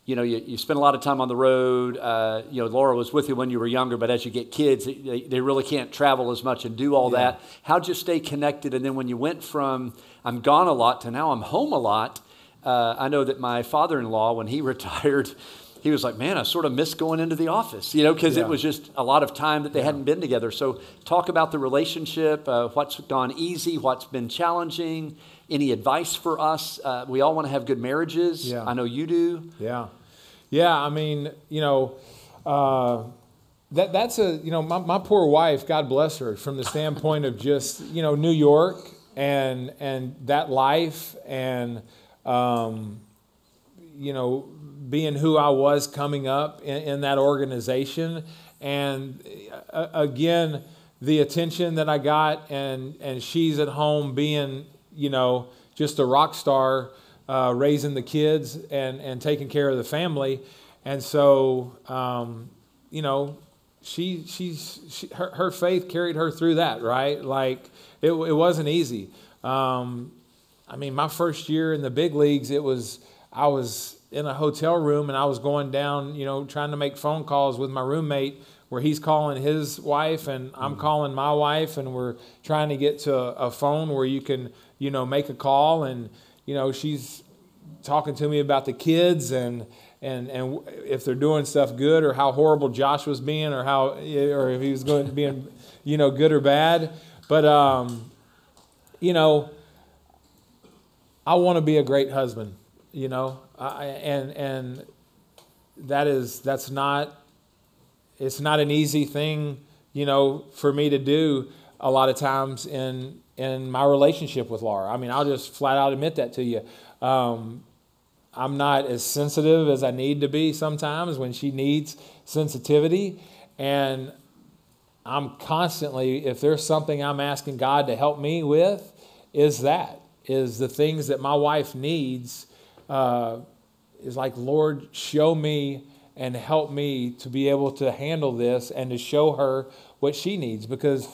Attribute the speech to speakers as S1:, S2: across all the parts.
S1: you spend a lot of time on the road. Laura was with you when you were younger, but as you get kids, they really can't travel as much and do all that. How'd you stay connected? And then when you went from I'm gone a lot to now I'm home a lot, I know that my father-in-law, when he retired, he was like, man, I sort of miss going into the office, because it was just a lot of time that they hadn't been together. So talk about the relationship, what's gone easy, what's been challenging, any advice for us? We all want to have good marriages. I know you do.
S2: Yeah. I mean, that's my poor wife, God bless her, from the standpoint of just, New York and that life and, being who I was coming up in that organization. And again, the attention that I got and she's at home being, just a rock star, raising the kids and taking care of the family. And so, her faith carried her through that, right? Like it wasn't easy. My first year in the big leagues, I was in a hotel room and I was going down, trying to make phone calls with my roommate where he's calling his wife and I'm calling my wife, and we're trying to get to a phone where you can, make a call, and, she's talking to me about the kids and if they're doing stuff good or how horrible Josh was being or if he was going to be, good or bad. But, I want to be a great husband, and it's not an easy thing, for me to do a lot of times in my relationship with Laura. I'll just flat out admit that to you. I'm not as sensitive as I need to be sometimes when she needs sensitivity. And I'm constantly, if there's something I'm asking God to help me with, is the things that my wife needs, is like, Lord, show me and help me to be able to handle this and to show her what she needs. Because,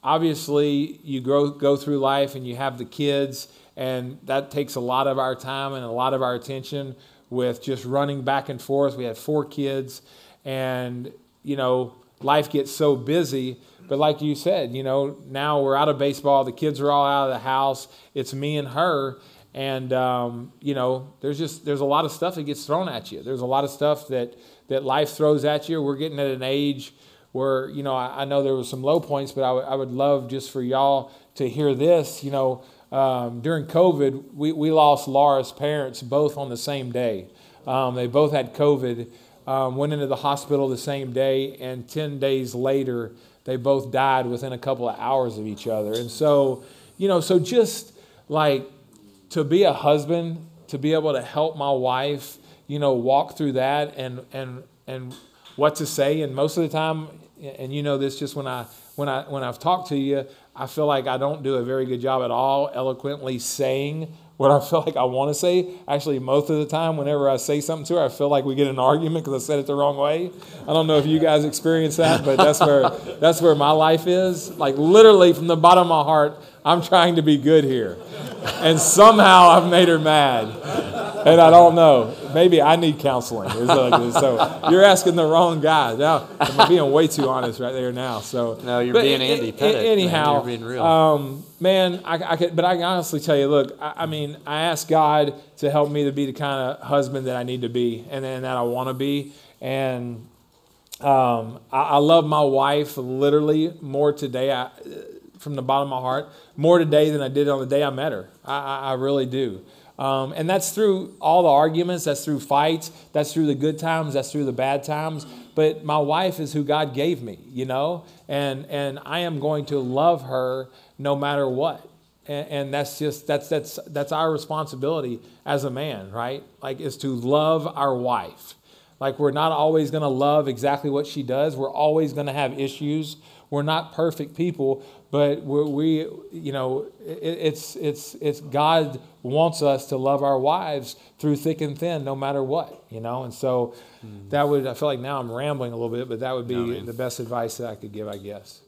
S2: obviously you go through life and you have the kids, and that takes a lot of our time and a lot of our attention with just running back and forth. We had 4 kids, and, life gets so busy. But like you said, now we're out of baseball. The kids are all out of the house. It's me and her. And, there's a lot of stuff that gets thrown at you. There's a lot of stuff that life throws at you. We're getting at an age where, I know there was some low points, but I would love just for y'all to hear this. During COVID, we lost Laura's parents both on the same day. They both had COVID, went into the hospital the same day, and 10 days later, they both died within a couple of hours of each other. And so, so just like to be a husband, to be able to help my wife, walk through that and what to say. And most of the time, and this just when I've talked to you, I feel like I don't do a very good job at all eloquently saying what I feel like I want to say. Actually, most of the time, whenever I say something to her, I feel like we get in an argument because I said it the wrong way. I don't know if you guys experience that, but that's where my life is. Like literally from the bottom of my heart, I'm trying to be good here. And somehow I've made her mad. And I don't know. Maybe I need counseling. So you're asking the wrong guy. Now, I'm being way too honest right there now. So
S1: no, you're being Andy Pettitte.
S2: Anyhow,
S1: man, you're being real.
S2: But I can honestly tell you, look, I ask God to help me to be the kind of husband that I need to be and that I want to be. And I love my wife literally more today, from the bottom of my heart, more today than I did on the day I met her. I really do. And that's through all the arguments, that's through fights, that's through the good times, that's through the bad times. But my wife is who God gave me, and I am going to love her no matter what. And that's our responsibility as a man, right? Like, is to love our wife. Like, we're not always going to love exactly what she does. We're always going to have issues. We're not perfect people, but it's God wants us to love our wives through thick and thin, no matter what, And so I feel like now I'm rambling a little bit, but that would be the best advice that I could give, I guess.